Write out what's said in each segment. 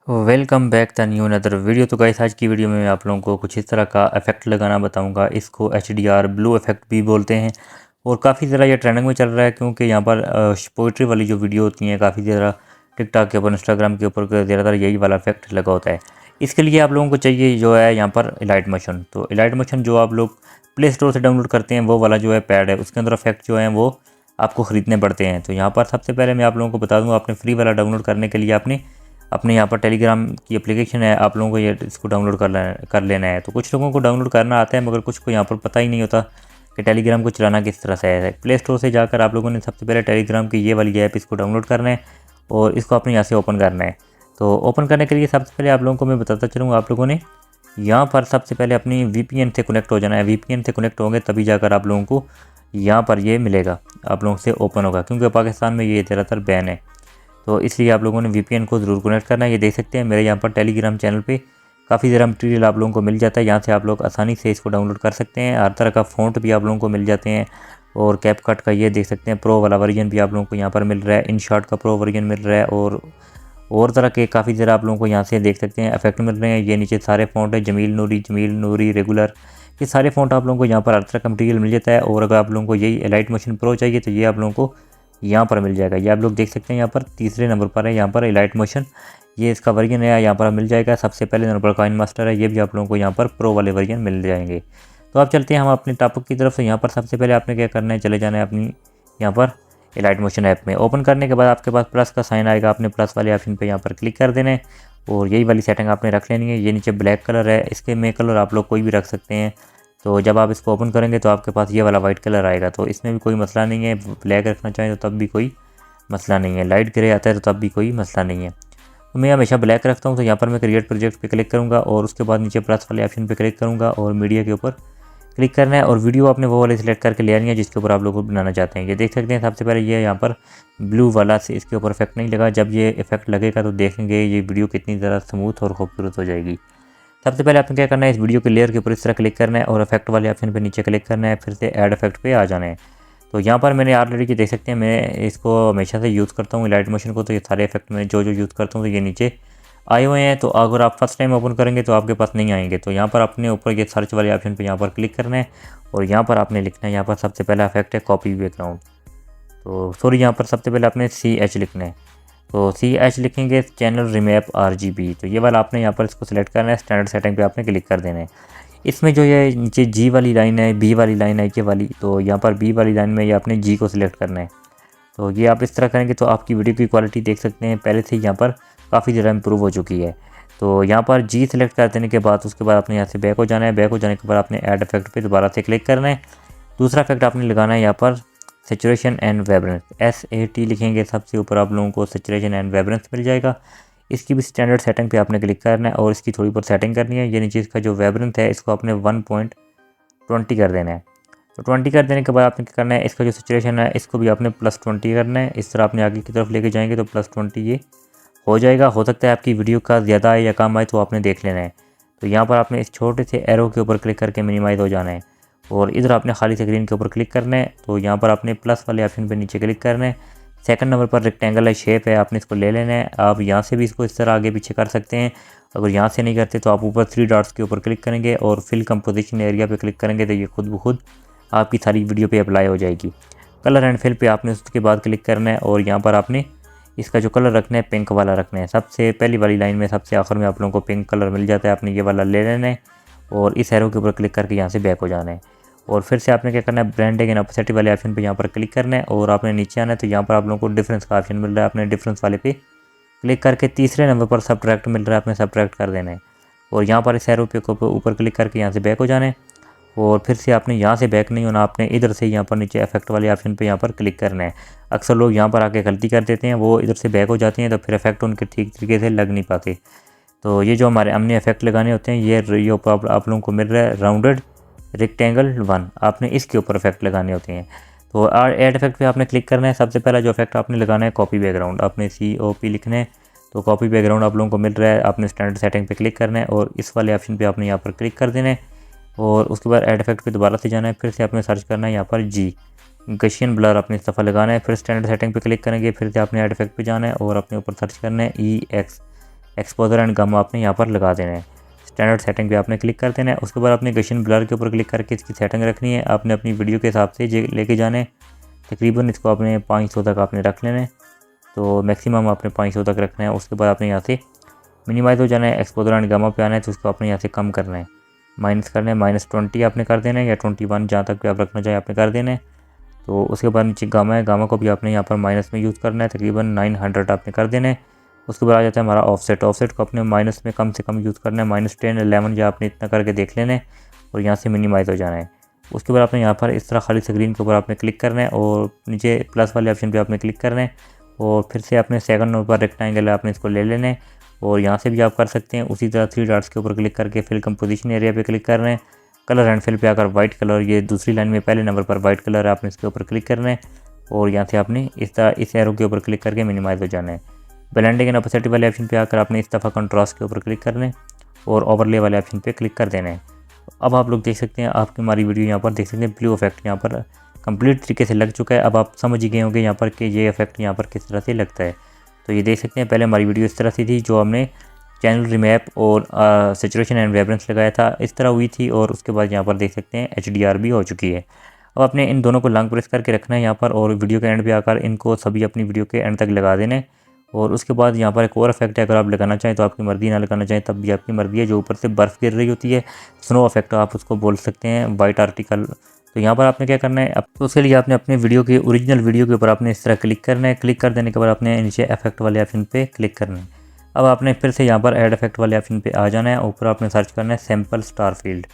Welcome back the new another video. तो guys आज की वीडियो में मैं आप लोगों को कुछ इस तरह का इफेक्ट लगाना बताऊंगा। इसको HDR ब्लू इफेक्ट भी बोलते हैं और काफ़ी ज़्यादा ये ट्रेंडिंग में चल रहा है क्योंकि यहाँ पर पोइट्री वाली जो वीडियो होती हैं काफ़ी ज़्यादा टिकटॉक के ऊपर इंस्टाग्राम के ऊपर ज़्यादातर यही वाला इफेक्ट लगा होता है। इसके लिए आप लोगों को चाहिए जो है यहाँ पर इलाइट मोशन। तो इलाइट मोशन जो आप लोग प्ले स्टोर से डाउनलोड करते हैं वो वाला जो है पैड है, उसके अंदर इफेक्ट जो है वो आपको ख़रीदने पड़ते हैं। तो यहाँ पर सबसे पहले मैं आप लोगों को बता दूँ, आपने फ्री वाला डाउनलोड करने के लिए आपने अपने यहाँ पर टेलीग्राम की एप्लीकेशन है, आप लोगों को ये इसको डाउनलोड कर लेना है। तो कुछ लोगों को डाउनलोड करना आता है मगर कुछ को यहाँ पर पता ही नहीं होता कि टेलीग्राम को चलाना किस तरह से है। प्ले स्टोर से जाकर आप लोगों ने सबसे पहले टेलीग्राम की ये वाली ऐप इसको डाउनलोड करना है और इसको अपने यहाँ से ओपन करना है। तो ओपन करने के लिए सबसे पहले आप लोगों को मैं बताता चलूँगा, आप लोगों ने यहाँ पर सबसे पहले अपनी VPN से कनेक्ट हो जाना है। VPN से कनेक्ट होंगे तभी जाकर आप लोगों को यहाँ पर ये मिलेगा, आप लोगों से ओपन होगा, क्योंकि पाकिस्तान में ये ज़्यादातर बैन है। तो इसलिए आप लोगों ने VPN को ज़रूर कनेक्ट करना है। ये देख सकते हैं मेरे यहाँ पर टेलीग्राम चैनल पे काफ़ी ज़्यादा मटीरियल आप लोगों को मिल जाता है। यहाँ से आप लोग आसानी से इसको डाउनलोड कर सकते हैं। हर तरह का फ़ॉन्ट भी आप लोगों को मिल जाते हैं और कैपकट का ये देख सकते हैं प्रो वाला वर्जन भी आप लोगों को यहाँ पर मिल रहा है। InShot का प्रो वर्जन मिल रहा है और तरह के काफ़ी ज़्यादा आप लोगों को यहाँ से देख सकते हैं इफेक्ट मिल रहे हैं। ये नीचे सारे फ़ॉन्ट है, जमील नूरी रेगुलर, ये सारे फ़ॉन्ट आप लोगों को यहाँ पर हर तरह का मटीरियल मिल जाता है। और अगर आप लोगों को यही इलाइट मोशन प्रो चाहिए तो ये आप लोगों को यहाँ पर मिल जाएगा। ये आप लोग देख सकते हैं यहाँ पर तीसरे नंबर पर है यहाँ पर इलाइट मोशन, ये इसका वर्जन है, यहाँ पर मिल जाएगा। सबसे पहले नंबर पर कॉइन मास्टर है, ये भी आप लोगों को यहाँ पर प्रो वाले वर्जन मिल जाएंगे। तो आप चलते हैं हम अपने टॉपिक की तरफ से। यहाँ पर सबसे पहले आपने क्या करना है, चले जाना है अपनी यहाँ पर इलाइट मोशन ऐप में। ओपन करने के बाद आपके पास प्लस का साइन आएगा, आपने प्लस वाले ऑप्शन पे यहाँ पर क्लिक कर देना है और यही वाली सेटिंग आपने रख लेनी है। ये नीचे ब्लैक कलर है, इसके में कलर आप लोग कोई भी रख सकते हैं। तो जब आप इसको ओपन करेंगे तो आपके पास ये वाला वाइट कलर आएगा, तो इसमें भी कोई मसला नहीं है। ब्लैक रखना चाहें तो तब भी कोई मसला नहीं है, लाइट ग्रे आता है तो तब भी कोई मसला नहीं है। तो मैं हमेशा ब्लैक रखता हूँ। तो यहाँ पर मैं क्रिएट प्रोजेक्ट पे क्लिक करूँगा और उसके बाद नीचे प्लस वाले ऑप्शन पे क्लिक करूँगा और मीडिया के ऊपर क्लिक करना है और वीडियो आपने वो वाले सिलेक्ट करके ले आनी है जिसके ऊपर आप लोग बनाना चाहते हैं। ये देख सकते हैं सबसे पहले ये यहाँ पर ब्लू वाला से इसके ऊपर इफेक्ट नहीं लगा। जब ये इफेक्ट लगेगा तो देखेंगे ये वीडियो कितनी ज़्यादा स्मूथ और खूबसूरत हो जाएगी। सबसे पहले आपने क्या करना है, इस वीडियो के लेयर के ऊपर इस तरह क्लिक करना है और इफेक्ट वाले ऑप्शन पे नीचे क्लिक करना है, फिर से ऐड इफेक्ट पे आ जाना है। तो यहाँ पर मैंने ऑलरेडी ये देख सकते हैं मैं इसको हमेशा से यूज़ करता हूँ इलाइट मोशन को। तो ये सारे इफेक्ट में जो यूज़ करता हूँ तो ये नीचे आए हुए हैं। तो अगर आप फर्स्ट टाइम ओपन करेंगे तो आपके पास नहीं आएंगे। तो यहाँ पर अपने ऊपर ये सर्च वाले ऑप्शन पे यहाँ पर क्लिक करना है और यहाँ पर आपने लिखना है, यहाँ पर सबसे पहला इफेक्ट है कॉपी बैकग्राउंड। तो सॉरी, यहाँ पर सबसे पहले आपने CH लिखना है। तो CH लिखेंगे चैनल रिमैप RGB। तो ये वाला आपने यहाँ पर इसको सिलेक्ट करना है, स्टैंडर्ड सेटिंग पे आपने क्लिक कर देना है। इसमें जो ये नीचे G वाली लाइन है, B वाली लाइन है ये वाली, तो यहाँ पर B वाली लाइन में ये आपने G को सिलेक्ट करना है। तो ये आप इस तरह करेंगे तो आपकी वीडियो की क्वालिटी देख सकते हैं पहले से यहाँ पर काफ़ी ज़्यादा इंप्रूव हो चुकी है। तो यहाँ पर G सिलेक्ट कर देने के बाद उसके बाद आपने यहाँ से बैक हो जाना है। बैक हो जाने के बाद आपने ऐड इफेक्ट पे दोबारा से क्लिक करना है। दूसरा इफेक्ट आपने लगाना है यहाँ पर सैचुरेशन एंड वाइब्रेंस, SAT लिखेंगे सबसे ऊपर आप लोगों को सैचुरेशन एंड वाइब्रेंस मिल जाएगा। इसकी भी स्टैंडर्ड सेटिंग पे आपने क्लिक करना है और इसकी थोड़ी बहुत सेटिंग करनी है। ये नीचे इसका जो वाइब्रेंस है इसको आपने 1.20 कर देना है। तो 20 कर देने के बाद आपने क्या करना है, इसका जो सैचुरेशन है इसको भी आपने +20 करना है। इस तरह आपने आगे की तरफ लेके जाएंगे तो +20 ये हो जाएगा। हो सकता है आपकी वीडियो का ज़्यादा आए या कम आए तो आपने देख लेना है। तो यहाँ पर आपने इस छोटे से एरो के ऊपर क्लिक करके मिनिमाइज़ हो जाना है और इधर आपने खाली स्क्रीन के ऊपर क्लिक करना है। तो यहाँ पर आपने प्लस वाले ऑप्शन पे नीचे क्लिक करना है। सेकंड नंबर पर रेक्टेंगल है, शेप है, आपने इसको ले लेना है। आप यहाँ से भी इसको इस तरह आगे पीछे कर सकते हैं। अगर यहाँ से नहीं करते तो आप ऊपर 3 डॉट्स के ऊपर क्लिक करेंगे और फिल कंपोजिशन एरिया पे क्लिक करेंगे तो ये खुद ब खुद आपकी सारी वीडियो पे अप्लाई हो जाएगी। कलर एंड फिल पे आपने उसके बाद क्लिक करना है और यहाँ पर आपने इसका जो कलर रखना है पिंक वाला रखना है। सबसे पहली वाली लाइन में सबसे आखिर में आप लोगों को पिंक कलर मिल जाता है, आपने ये वाला ले लेना है और इस एरो के ऊपर क्लिक करके यहाँ से बैक हो जाना है। और फिर से आपने क्या करना है, ब्रांडिंग एंड ऑपोसिटी वाले ऑप्शन पे यहाँ पर क्लिक करना है और आपने नीचे आना है। तो यहाँ पर आप लोगों को डिफरेंस का ऑप्शन मिल रहा है, आपने डिफरेंस वाले पे क्लिक करके तीसरे नंबर पर सब्ट्रैक्ट मिल रहा है, आपने सब्ट्रैक्ट कर देना है और यहाँ पर इस एरो पे ऊपर क्लिक करके यहाँ से बैक हो जाना है। और फिर से आपने यहाँ से बैक नहीं होना, आपने इधर से यहाँ पर नीचे इफेक्ट वाले ऑप्शन पे यहाँ पर क्लिक करना है। अक्सर लोग यहाँ पर आके गलती कर देते हैं, वो इधर से बैक हो जाते हैं तो फिर इफेक्ट उनके ठीक तरीके से लग नहीं पाते। तो ये जो हमने इफेक्ट लगाने होते हैं ये आप लोगों को मिल रहा है राउंडेड रेक्टेंगल 1, आपने इसके ऊपर इफेक्ट लगाने होते हैं। तो ऐड इफेक्ट पे आपने क्लिक करना है। सबसे पहला जो इफेक्ट आपने लगाना है कॉपी बैकग्राउंड, आपने COP लिखना है। तो कॉपी बैकग्राउंड आप लोगों को मिल रहा है, आपने स्टैंडर्ड सेटिंग पे क्लिक करना है और इस वाले ऑप्शन पे आपने यहाँ पर क्लिक कर देना है और उसके बाद ऐड इफेक्ट पे दोबारा से जाना है। फिर से आपने सर्च करना है यहाँ पर G गशियन ब्लर, आपने इस दफ़ा लगाना है। फिर स्टैंडर्ड सेटिंग पे क्लिक करेंगे, फिर से आपने ऐड इफेक्ट पे जाना है और अपने ऊपर सर्च करना है EX एक्सपोजर एंड गामा आपने यहाँ पर लगा देना है। स्टैंडर्ड सेटिंग पे आपने क्लिक कर देना है। उसके बाद आपने गशन ब्लर के ऊपर क्लिक करके इसकी सेटिंग रखनी है। आपने अपनी वीडियो के हिसाब से लेके जाना है। तकरीबन इसको आपने 500 तक आपने रख लेना है, तो मैक्सिमम आपने 500 तक रखना है। उसके बाद आपने यहाँ से मिनिमाइज हो जाना है, एक्सपोजर एंड गामा पे आना है, तो उसको आपने यहाँ से कम करना है, माइनस करना है। -20 आपने कर देना है या 21 जहाँ तक भी आप रखना चाहें आपने कर देना है। तो उसके बाद नीचे गामा है, गामा को भी आपने यहाँ पर माइनस में यूज़ करना है, तकरीबन 900 आपने कर देना है। उसके बाद आ जाता है हमारा ऑफसेट। ऑफसेट को अपने माइनस में कम से कम यूज़ करना है, -10 11 या आपने इतना करके देख लेना है और यहाँ से मिनिमाइज़ हो जाना है। उसके बाद आपने यहाँ पर इस तरह खाली स्क्रीन के ऊपर आपने क्लिक करना है और नीचे प्लस वाले ऑप्शन पे आपने क्लिक करना है और फिर से आपने सेकंड नंबर पर रेक्टेंगल आपने इसको ले लेना है और यहाँ से भी आप कर सकते हैं। उसी तरह 3 डॉट्स के ऊपर क्लिक करके फिल कंपोजिशन एरिया पे क्लिक करना है। कलर एंड फिल पे आकर वाइट कलर, ये दूसरी लाइन में पहले नंबर पर वाइट कलर है, आपने इसके ऊपर क्लिक करना है और यहाँ से आपने इस तरह इस एरो के ऊपर क्लिक करके मिनिमाइज हो जाना है। ब्लेंडिंग एंड ओपेसिटी वाले ऑप्शन पे आकर आपने इस दफ़ा कंट्रास्ट के ऊपर क्लिक करना है और ओवरले वाले ऑप्शन पे क्लिक कर देना है। अब आप लोग देख सकते हैं, आपकी हमारी वीडियो यहाँ पर देख सकते हैं, ब्लू इफेक्ट यहाँ पर कंप्लीट तरीके से लग चुका है। अब आप समझ ही गए होंगे यहाँ पर कि ये इफेक्ट यहाँ पर किस तरह से लगता है। तो ये देख सकते हैं, पहले हमारी वीडियो इस तरह से थी, जो हमने चैनल रिमैप और सैचुरेशन एंड वाइब्रेंस लगाया था, इस तरह हुई थी और उसके बाद यहाँ पर देख सकते हैं HDR भी हो चुकी है। अब आपने इन दोनों को लॉन्ग प्रेस करके रखना है यहाँ पर और वीडियो के एंड पे आकर इनको सभी अपनी वीडियो के एंड तक लगा देना है। और उसके बाद यहाँ पर एक और इफेक्ट है, अगर आप लगाना चाहें तो आपकी मर्ज़ी, ना लगाना चाहें तब भी आपकी मर्ज़ी है, जो ऊपर से बर्फ़ गिर रही होती है, स्नो इफेक्ट आप उसको बोल सकते हैं, वाइट आर्टिकल। तो यहाँ पर आपने क्या करना है, अब तो उसके लिए आपने अपने वीडियो के ओरिजिनल वीडियो के ऊपर आपने इस तरह क्लिक करना है। क्लिक कर देने के बाद आपने नीचे इफेक्ट वाले ऑप्शन पे क्लिक करना है। अब आपने फिर से यहाँ पर ऐड इफेक्ट वाले ऑप्शन पे आ जाना है। ऊपर आपने सर्च करना है सैम्पल स्टार फील्ड,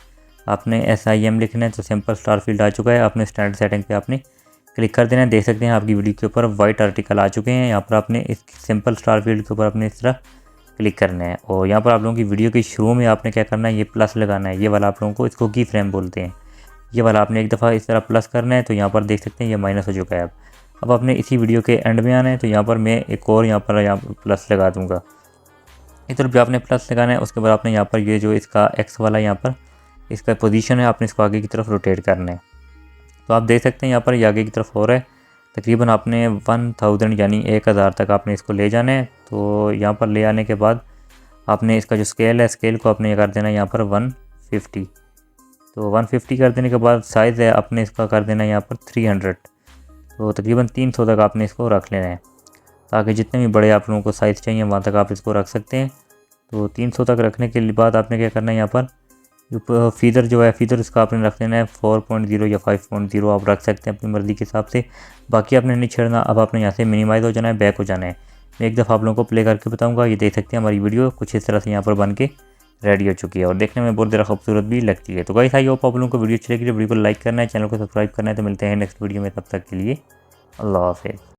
आपने SIM लिखना है, तो सैम्पल स्टार फील्ड आ चुका है। आपने स्टैंडर्ड सेटिंग पे आपने क्लिक कर देना है। देख सकते हैं आपकी वीडियो के ऊपर वाइट आर्टिकल आ चुके हैं। यहाँ पर आपने इस सिंपल स्टार फील्ड के ऊपर आपने इस तरह क्लिक करना है और यहाँ पर आप लोगों की वीडियो के शुरू में आपने क्या करना है, ये प्लस लगाना है, ये वाला आप लोगों को, इसको की फ्रेम बोलते हैं। ये वाला आपने एक दफ़ा इस तरह प्लस करना है, तो यहाँ पर देख सकते हैं ये माइनस हो चुका है। अब आपने इसी वीडियो के एंड में आना है, तो यहाँ पर मैं एक और यहाँ पर प्लस लगा दूँगा। इस तरफ भी आपने प्लस लगाना है। उसके बाद आपने यहाँ पर ये जो इसका एक्स वाला यहाँ पर इसका पोजीशन है, आपने इसको आगे की तरफ रोटेट करना है। तो आप देख सकते हैं यहाँ पर ये आगे की तरफ हो रहा है। तकरीबन आपने 1000 यानी 1000 तक आपने इसको ले जाना है। तो यहाँ पर ले आने के बाद आपने इसका जो स्केल है, स्केल को आपने कर देना है यहाँ पर 150। तो 150 कर देने के बाद साइज़ है आपने इसका कर देना है यहाँ पर 300। तो तकरीबन 300 तक आपने इसको रख लेना है, ताकि जितने भी बड़े आप लोगों को साइज़ चाहिए वहाँ तक आप इसको रख सकते हैं। तो 300 तक रखने के बाद आपने क्या करना है, यहाँ पर फीदर जो है, फीदर इसका आपने रख लेना है 4.0 या 5.0 आप रख सकते हैं अपनी मर्ज़ी के हिसाब से। बाकी आपने नहीं छेड़ना। अब आपने यहाँ से मिनिमाइज़ हो जाना है, बैक हो जाना है। मैं एक दफ़ा आप लोगों को प्ले करके बताऊँगा। ये देख सकते हैं हमारी वीडियो कुछ इस तरह से यहाँ पर बन के रेडी हो चुकी है और देखने में बहुत ज़्यादा खूबसूरत भी लगती है। तो गाइस, आई होप आप लोगों को वीडियो अच्छी लगी, वीडियो को लाइक करना है, चैनल को सब्सक्राइब करना है। तो मिलते हैं नेक्स्ट वीडियो में, तब तक के लिए अल्लाह हाफ़िज़।